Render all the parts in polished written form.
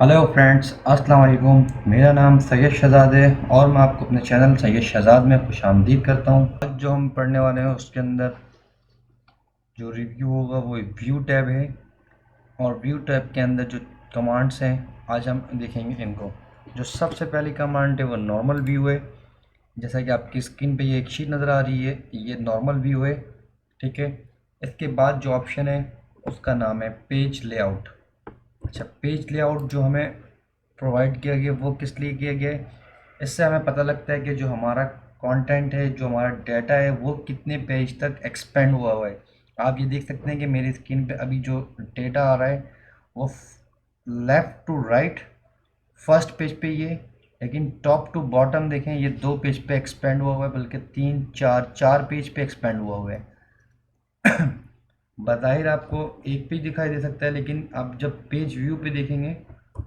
Hello friends, अस्सलाम वालेकुम। मेरा नाम सैयद शहज़ाद है और मैं आपको अपने चैनल सैयद शहज़ाद में खुशामदीद करता हूँ। आज जो हम पढ़ने वाले हैं उसके अंदर जो रिव्यू होगा वो व्यू टैब है और व्यू टैब के अंदर जो कमांड्स हैं आज हम देखेंगे इनको। जो सबसे पहली कमांड है वो नॉर्मल व्यू है। जैसा कि आपकी स्क्रीन पे ये एक शीट नज़र आ रही है, ये नॉर्मल व्यू है। ठीक है। इसके बाद जो ऑप्शन है उसका नाम है पेज लेआउट। अच्छा, पेज लेआउट जो हमें प्रोवाइड किया गया वो किस लिए किया गया है? इससे हमें पता लगता है कि जो हमारा कंटेंट है, जो हमारा डाटा है, वो कितने पेज तक एक्सपेंड हुआ है। आप ये देख सकते हैं कि मेरी स्क्रीन पे अभी जो डेटा आ रहा है वो left to right first page पे ये, लेकिन टॉप टू बॉटम देखें ये 2 पेज पे एक्सपेंड हुआ है, बल्कि 3 4 पेज पे एक्सपेंड हुआ है। बज़ाहिर आपको एक पेज दिखाई दे सकता है, लेकिन आप जब पेज व्यू पे देखेंगे,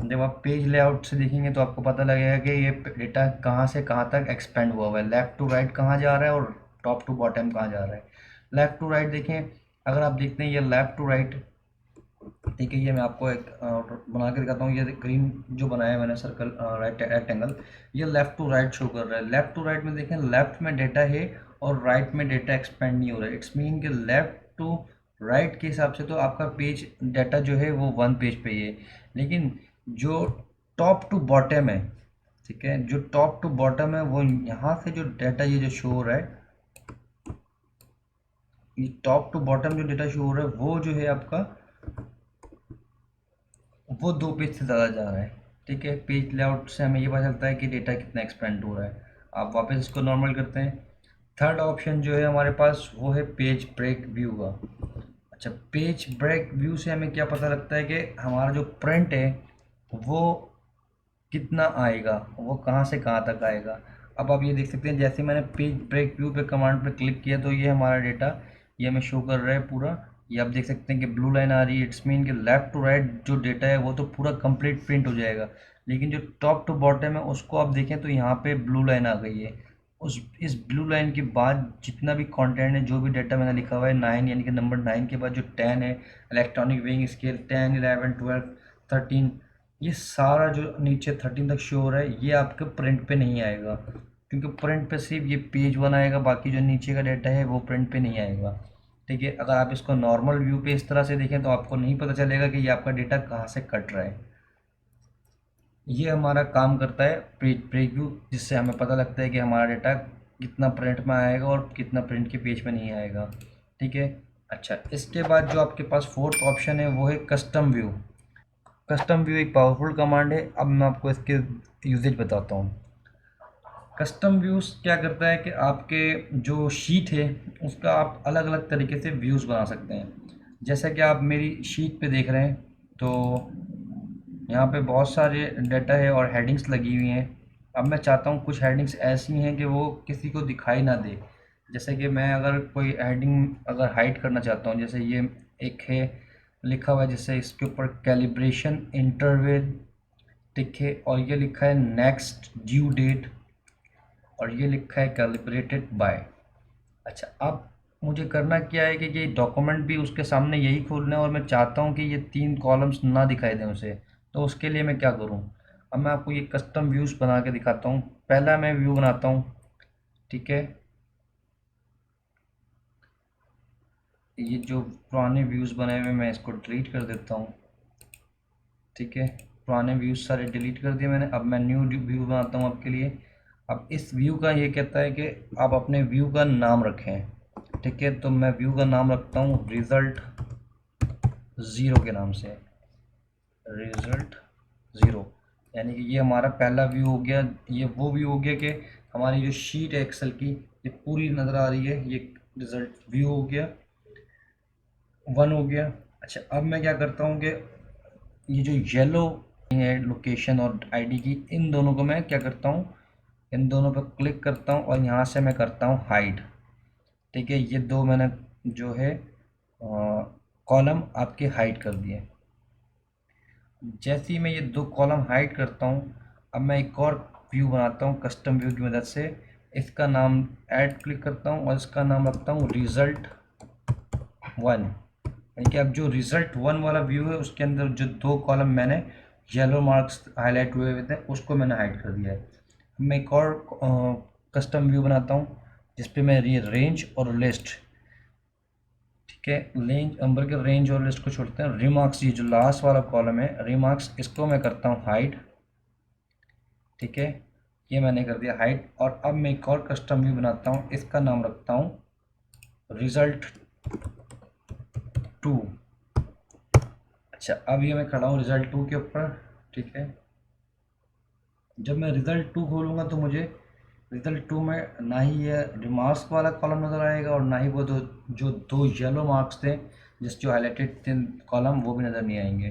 जब आप पेज लेआउट से देखेंगे तो आपको पता लगेगा कि ये डेटा कहाँ से कहाँ तक एक्सपेंड हुआ है, लेफ़्ट टू राइट कहाँ जा रहा है और टॉप टू बॉटम कहाँ जा रहा है। लेफ़्ट टू राइट देखें, अगर आप देखते हैं ये लेफ़्ट टू राइट, ठीक है, ये मैं आपको एक बना के दिखाता हूँ। ये ग्रीन जो बनाया है मैंने सर्कल, राइट रेक्टेंगल, ये लेफ़्ट टू राइट शो कर रहा है। लेफ़्ट टू राइट में देखें, लेफ़्ट में डेटा है और राइट में डेटा एक्सपेंड नहीं हो रहा है। इट्स मीन कि लेफ़्ट टू राइट के हिसाब से तो आपका पेज डाटा जो है वो 1 पेज पे ही है, लेकिन जो टॉप टू बॉटम है, ठीक है, जो टॉप टू बॉटम है वो यहाँ से जो डाटा ये जो शो हो रहा है, ये टॉप टू बॉटम जो डेटा शो हो रहा है वो जो है आपका, वो 2 पेज से ज़्यादा जा रहा है। ठीक है, पेज लेआउट से हमें ये पता चलता है कि डेटा कितना एक्सपेंड हो रहा है। आप वापस इसको नॉर्मल करते हैं। थर्ड ऑप्शन जो है हमारे पास वो है पेज ब्रेक व्यू का। अच्छा, पेज ब्रेक व्यू से हमें क्या पता लगता है कि हमारा जो प्रिंट है वो कितना आएगा, वो कहाँ से कहाँ तक आएगा। अब आप ये देख सकते हैं, जैसे मैंने पेज ब्रेक व्यू पे कमांड पे क्लिक किया तो ये हमारा डेटा ये हमें शो कर रहा है पूरा। ये आप देख सकते हैं कि ब्लू लाइन आ रही है। इट्स मीन कि लेफ़्ट टू राइट जो डेटा है वो तो पूरा कंप्लीट प्रिंट हो जाएगा, लेकिन जो टॉप टू बॉटम है उसको आप देखें तो यहाँ पे ब्लू लाइन आ गई है। उस इस ब्लू लाइन के बाद जितना भी कंटेंट है, जो भी डाटा मैंने लिखा हुआ है 9, यानी कि नंबर 9 के बाद जो 10 है, इलेक्ट्रॉनिक वेइंग स्केल 10 11 12 13, ये सारा जो नीचे 13 तक शो हो रहा है ये आपके प्रिंट पे नहीं आएगा, क्योंकि प्रिंट पे सिर्फ ये पेज 1 आएगा, बाकी जो नीचे का डाटा है वो प्रिंट पे नहीं आएगा। ठीक है, अगर आप इसको नॉर्मल व्यू पे इस तरह से देखें तो आपको नहीं पता चलेगा कि ये आपका डेटा कहाँ से कट रहा है। ये हमारा काम करता है पेज ब्रेक व्यू, जिससे हमें पता लगता है कि हमारा डेटा कितना प्रिंट में आएगा और कितना प्रिंट के पेज में नहीं आएगा। ठीक है। अच्छा, इसके बाद जो आपके पास फोर्थ ऑप्शन है वो है कस्टम व्यू। कस्टम व्यू एक पावरफुल कमांड है। अब मैं आपको इसके यूजेज बताता हूँ। कस्टम व्यूज़ क्या करता है कि आपके जो शीट है उसका आप अलग अलग तरीके से व्यूज़ बना सकते हैं। जैसा कि आप मेरी शीट पे देख रहे हैं तो यहाँ पे बहुत सारे डाटा है और हेडिंग्स लगी हुई हैं। अब मैं चाहता हूँ कुछ हेडिंग्स ऐसी हैं कि वो किसी को दिखाई ना दे। जैसे कि मैं अगर कोई हेडिंग अगर हाइड करना चाहता हूँ, जैसे ये एक है लिखा हुआ है, जैसे इसके ऊपर कैलिब्रेशन इंटरवल, ठीक है, और ये लिखा है नेक्स्ट ड्यू डेट, और ये लिखा है कैलिब्रेटेड बाय। अच्छा, अब मुझे करना क्या है कि ये डॉक्यूमेंट भी उसके सामने यही खोलना है और मैं चाहता हूँ कि ये 3 कॉलम्स ना दिखाई दें उसे। तो उसके लिए मैं क्या करूँ? अब मैं आपको ये कस्टम व्यूज़ बना के दिखाता हूँ। पहला मैं व्यू बनाता हूँ, ठीक है। ये जो पुराने व्यूज़ बने हुए मैं इसको डिलीट कर देता हूँ, ठीक है। पुराने व्यूज़ सारे डिलीट कर दिए मैंने। अब मैं न्यू व्यू बनाता हूँ आपके लिए। अब इस व्यू का ये कहता है कि आप अपने व्यू का नाम रखें, ठीक है। तो मैं व्यू का नाम रखता हूँ रिज़ल्ट ज़ीरो के नाम से, रिज़ल्ट ज़ीरो। यानी कि ये हमारा पहला व्यू हो गया। ये वो व्यू हो गया कि हमारी जो शीट है एक्सेल की ये पूरी नज़र आ रही है। ये रिज़ल्ट व्यू हो गया, 1 हो गया। अच्छा, अब मैं क्या करता हूँ कि ये जो येलो है लोकेशन और आईडी की, इन दोनों को मैं क्या करता हूँ, इन दोनों पर क्लिक करता हूँ और यहाँ से मैं करता हूँ हाइड। ठीक है, ये दो मैंने जो है कॉलम आपके हाइड कर दिए। जैसे ही मैं ये 2 कॉलम हाइड करता हूँ, अब मैं एक और व्यू बनाता हूँ कस्टम व्यू की मदद से। इसका नाम ऐड क्लिक करता हूँ और इसका नाम रखता हूँ रिज़ल्ट 1। यानी कि अब जो रिज़ल्ट 1 वाला व्यू है उसके अंदर जो 2 कॉलम मैंने येलो मार्क्स हाईलाइट हुए हुए थे उसको मैंने हाइड कर दिया है। मैं एक और कस्टम व्यू बनाता हूँ जिसपे मैं ये रेंज और लिस्ट, ठीक है, रेंज नंबर के रेंज और लिस्ट को छोड़ते हैं। रिमार्क्स, ये जो लास्ट वाला कॉलम है रिमार्क्स, इसको मैं करता हूँ हाइड, ठीक है, ये मैंने कर दिया हाइड। और अब मैं एक और कस्टम व्यू बनाता हूँ, इसका नाम रखता हूँ रिजल्ट 2। अच्छा, अब ये मैं खड़ा हूँ रिजल्ट 2 के ऊपर, ठीक है। जब मैं रिजल्ट 2 खोलूँगा तो मुझे रिजल्ट 2 में ना ही ये रिमार्क्स वाला कॉलम नज़र आएगा और ना ही वो जो दो येलो मार्क्स थे जिस जो हाईलाइटेड थे कॉलम, वो भी नज़र नहीं आएंगे।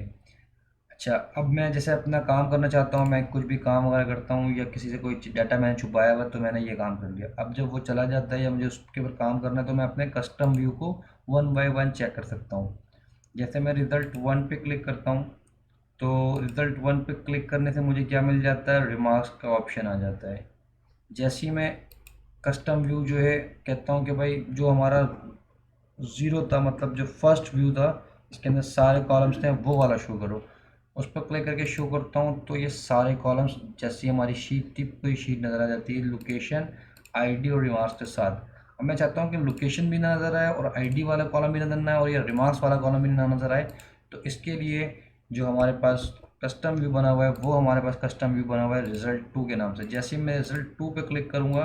अच्छा, अब मैं जैसे अपना काम करना चाहता हूँ, मैं कुछ भी काम वगैरह करता हूँ या किसी से कोई डाटा मैंने छुपाया हुआ तो मैंने ये काम कर लिया, अब जब वो चला जाता है या मुझे उसके ऊपर काम करना है तो मैं अपने कस्टम व्यू को वन बाय वन चेक कर सकता हूँ। जैसे मैं रिजल्ट 1 पे क्लिक करता हूँ तो रिजल्ट 1 पे क्लिक करने से मुझे क्या मिल जाता है, रिमार्क्स का ऑप्शन आ जाता है। जैसे ही मैं कस्टम व्यू जो है कहता हूँ कि भाई जो हमारा ज़ीरो था, मतलब जो फर्स्ट व्यू था इसके अंदर सारे कॉलम्स थे, वो वाला शो करो, उस पर क्लिक करके शो करता हूँ तो ये सारे कॉलम्स जैसी हमारी शीट थी पूरी शीट नज़र आ जाती है लोकेशन, आईडी और रिमार्क्स के साथ। अब मैं चाहता हूँ कि लोकेशन भी ना नज़र आए और आईडी वाला कॉलम भी नज़र ना आए और ये रिमार्क्स वाला कॉलम भी ना नज़र आए, तो इसके लिए जो हमारे पास कस्टम व्यू बना हुआ है वो हमारे पास कस्टम व्यू बना हुआ है रिजल्ट 2 के नाम से। जैसे ही मैं रिजल्ट 2 पे क्लिक करूँगा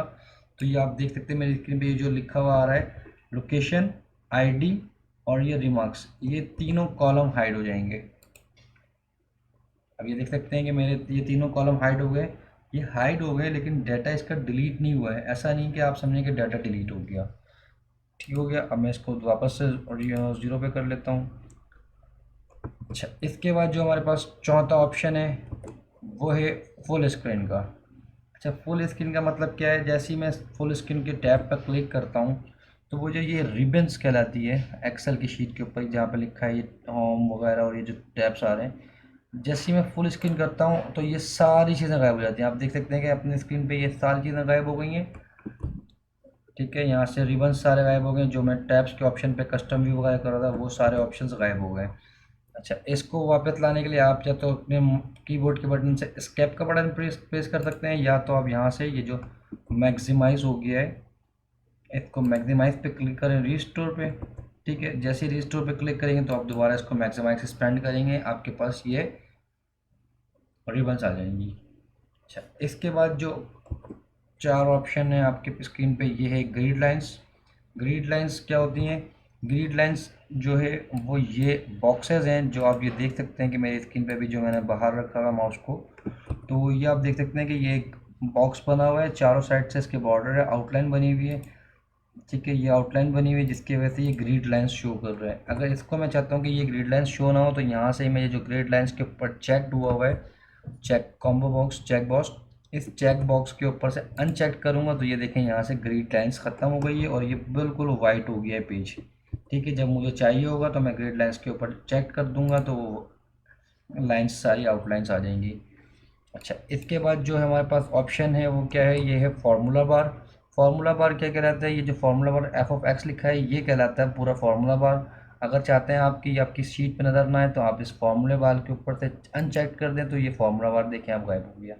तो ये आप देख सकते हैं मेरी स्क्रीन पे ये जो लिखा हुआ आ रहा है लोकेशन, आईडी और ये रिमार्क्स, ये तीनों कॉलम हाइड हो जाएंगे। अब ये देख सकते हैं कि मेरे ये तीनों कॉलम हाइड हो गए। ये हाइड हो गए लेकिन डाटा इसका डिलीट नहीं हुआ है, ऐसा नहीं कि आप समझें कि डाटा डिलीट हो गया। ठीक हो गया, अब मैं इसको वापस से ज़ीरो पे कर लेता हूँ। अच्छा, इसके बाद जो हमारे पास चौथा ऑप्शन है वो है फुल स्क्रीन का। अच्छा, फुल स्क्रीन का मतलब क्या है, जैसे ही मैं फुल स्क्रीन के टैब पर क्लिक करता हूँ तो वो जो ये रिबन्स कहलाती है एक्सेल की शीट के ऊपर जहाँ पे लिखा है ये होम वगैरह और ये जो टैब्स आ रहे हैं, जैसे ही मैं फुल स्क्रीन करता हूँ तो ये सारी चीज़ें गायब हो जाती हैं। आप देख सकते हैं कि अपनी स्क्रीन पे ये सारी चीज़ें गायब हो गई हैं, ठीक है। यहाँ से रिबन्स सारे गायब हो गए, जो मैं टैब्स के ऑप्शन पे कस्टम व्यू वगैरह कर रहा था वो सारे ऑप्शंस गायब हो गए। अच्छा, इसको वापस लाने के लिए आप या तो अपने कीबोर्ड के बटन से एस्केप का बटन प्रेस प्रेस कर सकते हैं, या तो आप यहाँ से ये जो मैक्सिमाइज हो गया है इसको मैक्सिमाइज पे क्लिक करें रिस्टोर पे, ठीक है। जैसे ही रिस्टोर पे क्लिक करेंगे तो आप दोबारा इसको मैक्सिमाइज एक्सपेंड करेंगे, आपके पास ये रिबन्स आ जाएंगी। अच्छा, इसके बाद जो चार ऑप्शन है आपके स्क्रीन पे ये है ग्रिड लाइंस। ग्रिड लाइंस क्या होती हैं, ग्रिड लाइंस जो है वो ये बॉक्सेस हैं जो आप ये देख सकते हैं कि मेरी स्क्रीन पे भी जो मैंने बाहर रखा हुआ माउस को, तो ये आप देख सकते हैं कि ये एक बॉक्स बना हुआ है, चारों साइड से इसके बॉर्डर है, आउटलाइन बनी हुई है, ठीक है। ये आउटलाइन बनी हुई है जिसकी वजह से ये ग्रिड लाइंस शो कर रहा है। अगर इसको मैं चाहता हूँ कि ये ग्रिड लाइंस शो ना हो तो यहाँ से मैं ये जो ग्रिड लाइंस के ऊपर चेक हुआ हुआ है, check combo box check box, इस चेक बॉक्स के ऊपर से अनचेक करूँगा तो ये देखें यहाँ से ग्रिड लाइंस ख़त्म हो गई है और ये बिल्कुल वाइट हो गया है पेज, ठीक है। जब मुझे चाहिए होगा तो मैं ग्रिड लाइंस के ऊपर चेक कर दूंगा तो वो लाइंस सारी आउटलाइंस आ जाएंगी। अच्छा, इसके बाद जो हमारे पास ऑप्शन है वो क्या है, ये है फार्मूला बार। फार्मूला बार क्या कहलाता है, ये जो formula bar F of x लिखा है ये कहलाता है पूरा फार्मूला बार। अगर चाहते हैं आपकी आपकी शीट पे नज़र ना आए तो आप इस फार्मूले बार के ऊपर से अनचेक कर दें तो ये फार्मूला बार देखें आप गायब हो गया।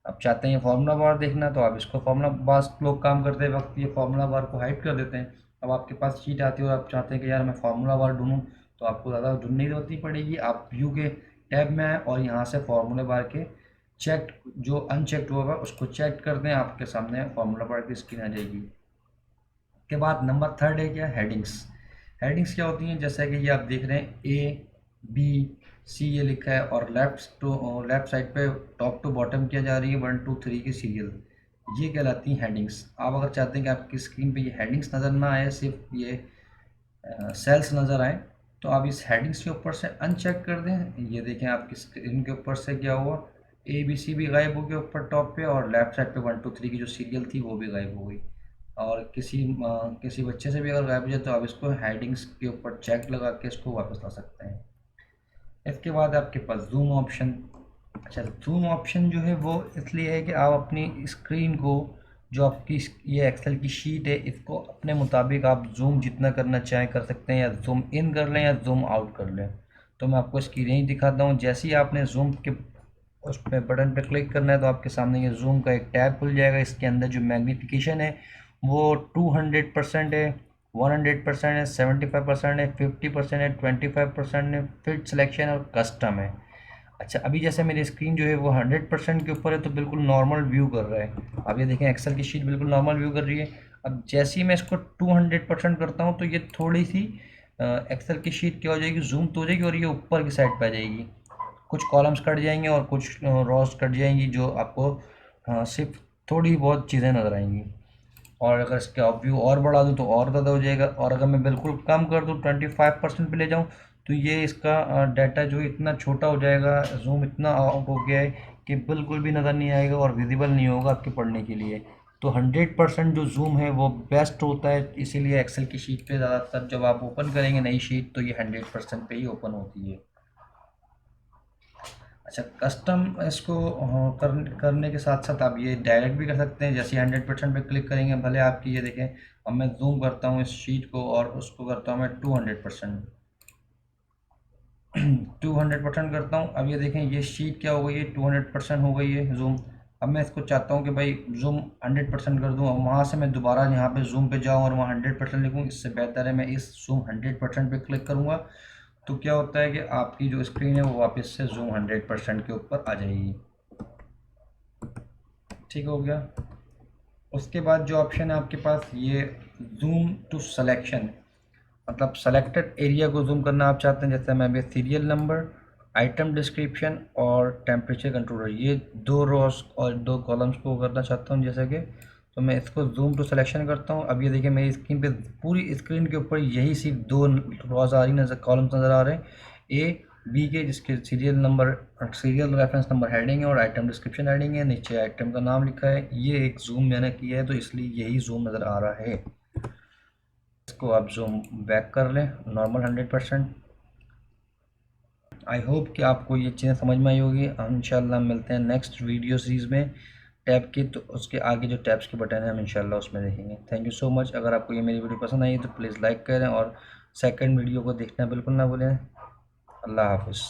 आप चाहते हैं ये फार्मूला बार देखना तो आप इसको फार्मूला बार लोग काम करते वक्त ये फार्मूला बार को हाइड कर देते हैं। अब आपके पास शीट आती है और आप चाहते हैं कि यार मैं फार्मूला बार ढूंढूं तो आपको ज़्यादा ढूंढने की जरूरत नहीं पड़ेगी, आप व्यू के टैब में आए और यहाँ से फार्मूले बार के चेक जो अनचेक्ड हुआ है उसको चेक कर दें, आपके सामने फार्मूला बार की स्क्रीन आ जाएगी। के बाद नंबर थर्ड है क्या, हेडिंग्स। हेडिंग्स क्या होती हैं, जैसा कि ये आप देख रहे हैं ए बी सी ये लिखा है और लेफ्ट साइड पे टॉप टू बॉटम किया जा रही है 1 2 3 की सीरियल, ये कहलाती हैं हेडिंग्स। आप अगर चाहते हैं कि आपकी स्क्रीन पे ये हेडिंग्स नज़र ना आए, सिर्फ ये सेल्स नज़र आए, तो आप इस हेडिंग्स के ऊपर से अनचेक कर दें। ये देखें आपकी स्क्रीन के ऊपर से क्या हुआ, ए बी सी भी गायब हो गया ऊपर टॉप पे और लेफ्ट साइड पे 1 2 3 की जो सीरियल थी वो भी गायब हो गई। और किसी बच्चे से भी अगर गायब हो जाए तो आप इसको हेडिंग्स के ऊपर चेक लगा के इसको वापस ला सकते हैं। इसके बाद आपके पास जूम ऑप्शन। अच्छा, जूम ऑप्शन जो है वो इसलिए है कि आप अपनी स्क्रीन को जो आपकी ये एक्सेल की शीट है इसको अपने मुताबिक आप जूम जितना करना चाहें कर सकते हैं, या जूम इन कर लें या जूम आउट कर लें। तो मैं आपको इसकी रेंज दिखाता हूँ। जैसे ही आपने जूम के उस पे बटन पे क्लिक करना है तो आपके सामने ये जूम का एक टैब खुल जाएगा। इसके अंदर जो मैग्नीफिकेशन है वो 200% है, 100% है, 75% है, 50% है, 25% है, फिट सिलेक्शन और कस्टम है। अच्छा, अभी जैसे मेरी स्क्रीन जो है वो 100% के ऊपर है तो बिल्कुल नॉर्मल व्यू कर रहा है। अब ये देखें एक्सेल की शीट बिल्कुल नॉर्मल व्यू कर रही है। अब जैसे ही मैं इसको 200% करता हूँ तो ये थोड़ी सी एक्सेल की शीट क्या हो जाएगी, जूम तो हो जाएगी और ये ऊपर की साइड पे आ जाएगी। कुछ कॉलम्स कट जाएंगे और कुछ रॉस कट जाएंगी जो आपको सिर्फ थोड़ी बहुत चीज़ें नज़र आएंगी। और अगर इसका व्यू और बढ़ा दूँ तो और ज़्यादा हो जाएगा, और अगर मैं बिल्कुल कम कर दूँ 25% पे ले जाऊँ तो ये इसका डाटा जो इतना छोटा हो जाएगा, जूम इतना आउट हो गया है कि बिल्कुल भी नज़र नहीं आएगा और विजिबल नहीं होगा आपके पढ़ने के लिए। तो 100% जो जूम है वो बेस्ट होता है, इसीलिए एक्सेल की शीट पे ज़्यादातर जब आप ओपन करेंगे नई शीट तो ये 100% पे ही ओपन होती है। अच्छा, कस्टम इसको करने के साथ साथ आप ये डायरेक्ट भी कर सकते हैं। जैसे 100% पे क्लिक करेंगे, भले आपकी ये देखें, अब मैं जूम करता हूँ इस शीट को और उसको करता हूँ मैं 200%। 200% करता हूँ। अब ये देखें ये शीट क्या हो गई है, 200% हो गई है जूम। अब मैं इसको चाहता हूँ कि भाई जूम 100% कर दूँ, और वहाँ से मैं दोबारा यहाँ पे जूम पे जाऊँ और वहाँ 100% लिखूँ। इससे बेहतर है मैं इस जूम 100% पे क्लिक करूँगा तो क्या होता है कि आपकी जो स्क्रीन है वो वापस से जूम 100% के ऊपर आ जाएगी। ठीक हो गया। उसके बाद जो ऑप्शन है आपके पास ये जूम टू सिलेक्शन, मतलब सेलेक्टेड एरिया को जूम करना आप चाहते हैं। जैसे मैं अभी सीरियल नंबर, आइटम डिस्क्रिप्शन और टेम्परेचर कंट्रोलर, ये दो रोज और दो कॉलम्स को करना चाहता हूँ जैसे कि, तो मैं इसको जूम टू सिलेक्शन करता हूँ। अब ये देखिए मेरी स्क्रीन पे पूरी स्क्रीन के ऊपर यही सिर्फ दो रोज आ रही नजर, कॉलम्स नज़र आ रहे हैं, ए बी के, जिसके serial number, serial reference number heading है और आइटम डिस्क्रिप्शन हेडिंग है, नीचे आइटम का नाम लिखा है। ये एक जूम मैंने किया है तो इसलिए यही जूम नज़र आ रहा है। इसको आप जूम बैक कर लें नॉर्मल 100%। आई होप कि आपको ये चीज़ें समझ में आई होगी। हम इंशाल्लाह मिलते हैं नेक्स्ट वीडियो सीरीज़ में टैब की, तो उसके आगे जो टैब्स के बटन है हम इंशाल्लाह उसमें देखेंगे। Thank you so much. अगर आपको ये मेरी वीडियो पसंद आई तो प्लीज़ लाइक करें और सेकंड वीडियो को देखना बिल्कुल ना भूलें। अल्लाह हाफिज़।